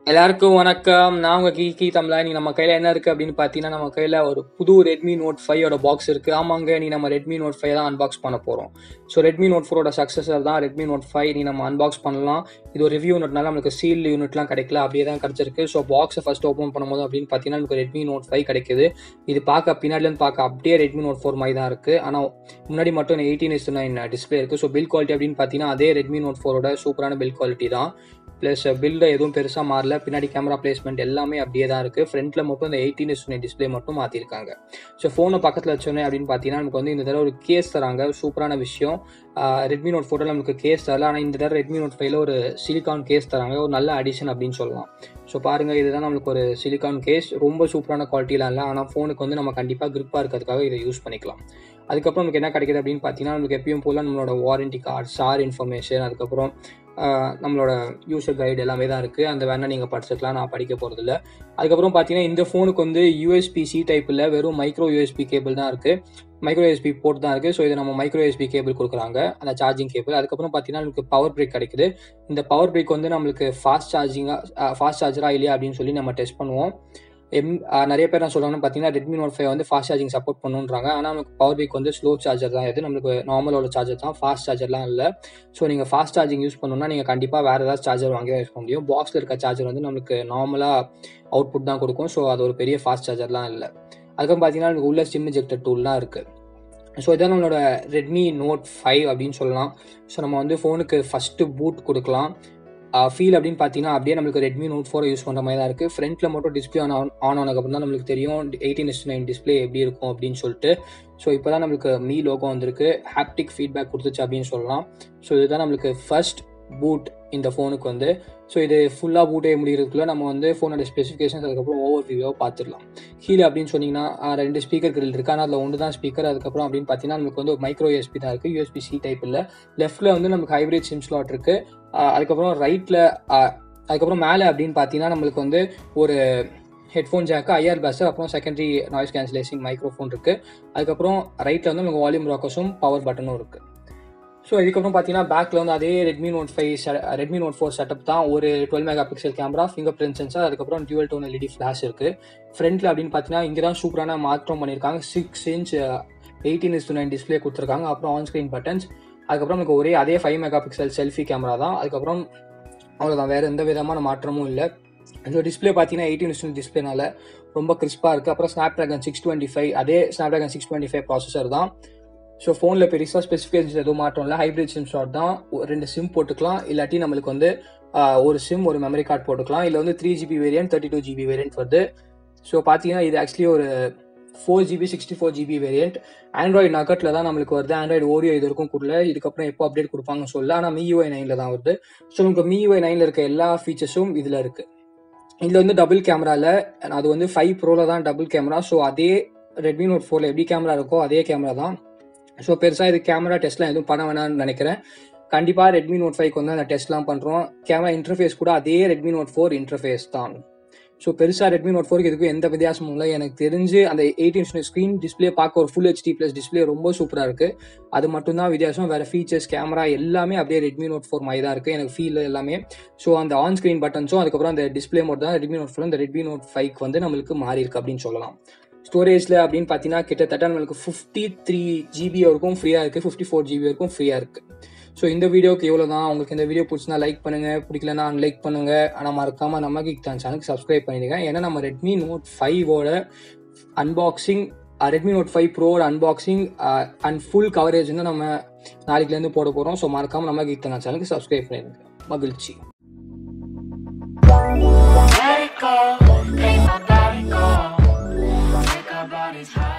எல்லாருக்கும் வணக்கம். நான் உங்க கீக்கிதமிழா. நீ நம்ம கையில என்ன இருக்கு அப்படின்னு பாத்தீங்கன்னா, நம்ம கையில ஒரு புது Redmi Note 5 பாக்ஸ் இருக்கு. ஆமாங்க, நீ நம்ம Redmi Note 5 தான் அன்பாக்ஸ் பண்ண போறோம். ஸோ Redmi Note 4 சக்சஸர் தான் Redmi Note 5. நீ நம்ம அன்பாக்ஸ் பண்ணலாம். இது ஒரு ரிவ்யூ யூனிட்னால நமக்கு சீல் யூனிட்லாம் கிடைக்கல, அப்படியே தான் கிடைச்சிருக்கு. ஸோ பாக்ஸை ஃபர்ஸ்ட் ஓப்பன் பண்ணும்போது அப்படின்னு பார்த்தீங்கன்னா நமக்கு Redmi Note 5 கிடைக்குது. இது பார்க்க பின்னாடிலேருந்து பார்க்க அப்படியே Redmi Note 4 மாதிரி தான் இருக்கு. ஆனால் முன்னாடி மட்டும் 18:9 டிஸ்பிளே இருக்கு. ஸோ பில் குவாலிட்டி அப்படின்னு பார்த்தீங்கன்னா அதே Redmi Note 4 சூப்பரான பில் குவாலிட்டி தான். ப்ளஸ் பில்டு எதுவும் பெருசாக மாறல. பின்னாடி கேமரா பிளேஸ்மெண்ட் எல்லாமே அப்படியே தான் இருக்குது. ஃப்ரண்ட்டில் மட்டும் இந்த 18:9 டிஸ்பிளே மட்டும் மாற்றிருக்காங்க. ஸோ ஃபோனை பக்கத்தில் வச்சோன்னே அப்படின்னு பார்த்தீங்கன்னா நமக்கு வந்து இந்த தடவை ஒரு கேஸ் தராங்க. சூப்பரான விஷயம். Redmi Note 4 நமக்கு கேஸ் தரல, ஆனால் இந்த தடவை Redmi Note 5 ஒரு சிலிகான் கேஸ் தராங்க. ஒரு நல்ல அடிஷன் அப்படின்னு சொல்லலாம். ஸோ பாருங்கள், இதுதான் நம்மளுக்கு ஒரு சிலிகான் கேஸ். ரொம்ப சூப்பரான குவாலிட்டிலாம் இல்லை, ஆனால் ஃபோனுக்கு வந்து நம்ம கண்டிப்பாக கிரிப்பாக இருக்கிறதுக்காக இதை யூஸ் பண்ணிக்கலாம். அதுக்கப்புறம் நமக்கு என்ன கிடைக்குது அப்படின்னு பார்த்தீங்கன்னா நமக்கு எப்பயும் போல் நம்மளோட வாரண்டி கார்டு, சார் இன்ஃபர்மேஷன், அதுக்கப்புறம் நம்மளோட யூசர் கைடு எல்லாமே தான் இருக்குது. அந்த வேணால் நீங்கள் படிச்சுக்கலாம், நான் படிக்க போகிறதில்ல. அதுக்கப்புறம் பார்த்தீங்கன்னா இந்த ஃபோனுக்கு வந்து USB-C டைப் இல்லை, வெறும் மைக்ரோ USB கேபிள் தான் இருக்குது. மைக்ரோ USB போர்ட் தான் இருக்குது. ஸோ இதை நம்ம மைக்ரோ USB கேபிள் கொடுக்குறாங்க, அந்த சார்ஜிங் கேபிள். அதுக்கப்புறம் பார்த்தீங்கன்னா நமக்கு பவர் பிரேக் கிடைக்குது. இந்த பவர் பிரேக் வந்து நம்மளுக்கு ஃபாஸ்ட் சார்ஜராக இல்லையா அப்படின்னு சொல்லி நம்ம டெஸ்ட் பண்ணுவோம். நிறைய பேர் நான் சொல்கிறாங்கன்னு பார்த்தீங்கன்னா Redmi Note 5 வந்து ஃபாஸ்ட் சார்ஜிங் சப்போர்ட் பண்ணுன்றாங்க. ஆனால் நமக்கு பவர் பேக் வந்து ஸ்லோ சார்ஜர் தான். இது நம்மளுக்கு நார்மலோட சார்ஜர் தான், ஃபாஸ்ட் சார்ஜர்லாம் இல்லை. ஸோ நீங்கள் ஃபாஸ்ட் சார்ஜிங் யூஸ் பண்ணணும்னா நீங்கள் கண்டிப்பாக வேறு ஏதாவது சார்ஜர் வாங்கி தான் யூஸ் பண்ண முடியும். பாக்ஸில் இருக்க சார்ஜர் வந்து நம்மளுக்கு நார்மலாக அவுட்புட் தான் கொடுக்கும். ஸோ அது ஒரு பெரிய ஃபாஸ்ட் சார்ஜர்லாம் இல்லை. அதுக்கப்புறம் பார்த்தீங்கன்னா நமக்கு உள்ள சிம் இன்ஜெக்டர் டூல்லாம் இருக்குது. ஸோ இதான் நம்மளோட Redmi Note 5 அப்படின்னு சொல்லலாம். ஸோ நம்ம வந்து ஃபோனுக்கு ஃபஸ்ட்டு பூட் கொடுக்கலாம். ஃபீல் அப்படின்னு பார்த்தீங்கன்னா அப்படியே நம்மளுக்கு Redmi Note 4 யூஸ் பண்ணுற மாதிரி தான் இருக்குது. ஃப்ரண்ட்டில் மட்டும் டிஸ்பிளே ஆன் ஆனதுக்கப்புறம் தான் நம்மளுக்கு தெரியும் 18:9 டிஸ்பிளே எப்படி இருக்கும் அப்படின்னு சொல்லிட்டு. ஸோ இப்போ தான் நம்மளுக்கு மீ லோகோ வந்திருக்கு. ஹாப்டிக் ஃபீட்பேக் கொடுத்துச்சு அப்படின்னு சொல்லலாம். ஸோ இதுதான் நம்மளுக்கு ஃபர்ஸ்ட் பூட் இந்த ஃபோனுக்கு வந்து. ஸோ இது ஃபுல்லாக பூட்டே முடிகிறதுக்குள்ளே நம்ம வந்து ஃபோனோட ஸ்பெசிஃபிகேஷன்ஸ் அதுக்கப்புறம் ஓவர் வியூவாக பார்த்துடலாம். கீழே அப்படின்னு சொன்னீங்கன்னா 2 ஸ்பீக்கர் கிரில் இருக்குது, ஆனால் அதில் ஒன்று தான் ஸ்பீக்கர். அதுக்கப்புறம் அப்படின்னு பார்த்தீங்கன்னா நமக்கு வந்து ஒரு மைக்ரோ USB தான் இருக்குது, USB-C டைப் இல்லை. லெஃப்ட்டில் வந்து நமக்கு ஹைப்ரிட் சிம் ஸ்லாட் இருக்குது. அதுக்கப்புறம் ரைட்டில் அதுக்கப்புறம் மேலே அப்படின்னு பார்த்தீங்கன்னா நம்மளுக்கு வந்து ஒரு ஹெட்ஃபோன் ஜாக்கு, IR பேஸர், அப்புறம் செகண்டரி நாய்ஸ் கேன்சலேஷன் மைக்ரோஃபோன் இருக்குது. அதுக்கப்புறம் ரைட்டில் வந்து நமக்கு வால்யூம் ராக்கர்ஸும் பவர் பட்டனும் இருக்குது. ஸோ இதுக்கப்புறம் பார்த்தீங்கன்னா பேக்கில் வந்து அதே Redmi Note 4 செட்டப் தான். ஒரு 12 mega pixel camera, finger print sensor, அதுக்கப்புறம் டியூவல் டோன் LED ஃப்ளாஷ் இருக்குது. ஃப்ரண்ட்டில் அப்படின்னு பார்த்தீங்கன்னா இங்கே தான் சூப்பரான மாற்றம் பண்ணியிருக்காங்க. 6 இன்ச் 18:9 டிஸ்பிளே கொடுத்துருக்காங்க. அப்புறம் ஆன் ஸ்க்ரீன் பட்டன்ஸ். அதுக்கப்புறம் நமக்கு அதே 5 மெகா பிக்சல் செல்ஃபி கேமரா தான். அதுக்கப்புறம் அவ்வளோதான், வேறு எந்த விதமான மாற்றமும் இல்லை. ஸோ டிஸ்பிளே பார்த்தீங்கன்னா 18:9 டிஸ்பிளேனால ரொம்ப கிறிஸ்பாக இருக்குது. அப்புறம் Snapdragon 625, அதே Snapdragon 625 ப்ராசஸர் தான். ஸோ ஃபோனில் பெருசாக ஸ்பெசிஃபிகேஷன்ஸ் எதுவும் மாற்றம் இல்லை. ஹைப்ரிட் சிம் ஸ்லாட் தான். 2 சிம் போட்டுக்கலாம். இல்லாட்டி நம்மளுக்கு வந்து ஒரு சிம், ஒரு மெமரி கார்டு போட்டுக்கலாம். இல்லை வந்து 3GB வேரியன்ட், 32GB வேரியன்ட் வருது. ஸோ பார்த்தீங்கன்னா இது ஆக்சுவலி ஒரு 4GB 64GB வேரியன்ட். ஆண்ட்ராய்டு நகட்டில் தான் நம்மளுக்கு வருது. ஆண்ட்ராய்டு ஓரியோ இது வரைக்கும் கொடுல. இதுக்கப்புறம் எப்போ அப்டேட் கொடுப்பாங்கன்னு சொல்லல. ஆனால் MIUI 9 தான் வருது. ஸோ நமக்கு MIUI 9 இருக்க எல்லா ஃபீச்சர்ஸும் இதில் இருக்குது. இதில் வந்து டபுள் கேமராவில், அது வந்து 5 ப்ரோவில் தான் டபுள் கேமரா. ஸோ அதே Redmi Note 4 எப்படி கேமரா இருக்கோ அதே கேமரா தான். ஸோ பெருசாக இது கேமரா டெஸ்ட்லாம் எதுவும் பண்ண வேணாம்னு நினைக்கிறேன். கண்டிப்பாக Redmi Note 5 வந்து அந்த டெஸ்ட்லாம் பண்ணுறோம். கேமரா இன்டர்ஃபேஸ் கூட அதே Redmi Note 4 இன்டர்ஃபேஸ் தான். ஸோ பெருசாக Redmi Note 4 இதுக்கும் எந்த வித்தியாசமும் இல்லை. எனக்கு தெரிஞ்சு அந்த 18:9 ஸ்க்ரீன் டிஸ்பிளே பார்க்க ஒரு ஃபுல் HD ப்ளஸ் டிஸ்பிளே ரொம்ப சூப்பராக இருக்குது. அது மட்டும்தான் வித்தியாசம். வேறு ஃபீச்சர்ஸ், கேமரா எல்லாமே அப்படியே Redmi Note 4 மாதிரி தான் இருக்குது எனக்கு ஃபீல் எல்லாமே. ஸோ அந்த ஆன் ஸ்க்ரீன் பட்டன்ஸும் அதுக்கப்புறம் அந்த டிஸ்பிளே மோட் தான் Redmi Note 4 இந்த Redmi Note 5 வந்து நம்மளுக்கு மாறி இருக்கு அப்படின்னு சொல்லலாம். ஸ்டோரேஜில் அப்படின்னு பார்த்தீங்கன்னா கிட்டத்தட்ட நம்மளுக்கு 53GB வரைக்கும் ஃப்ரீயாக இருக்குது, 54GB வரைக்கும் ஃப்ரீயாக இருக்குது. ஸோ இந்த வீடியோக்கு எவ்வளோ தான். உங்களுக்கு இந்த வீடியோ பிடிச்சினா லைக் பண்ணுங்கள், பிடிக்கலன்னா அன்லைக் பண்ணுங்கள். ஆனால் மறக்காமல் நம்ம Geekytamizha சேனலுக்கு சப்ஸ்கிரைப் பண்ணிடுங்க. ஏன்னா நம்ம Redmi Note 5 unboxing, Redmi Note 5 Pro unboxing and full coverage வந்து நம்ம நாளைக்குலேருந்து போட போகிறோம். ஸோ மறக்காமல் நம்ம Geekytamizha சேனலுக்கு சப்ஸ்கிரைப் பண்ணிடுங்க. மகிழ்ச்சி. Bodies high.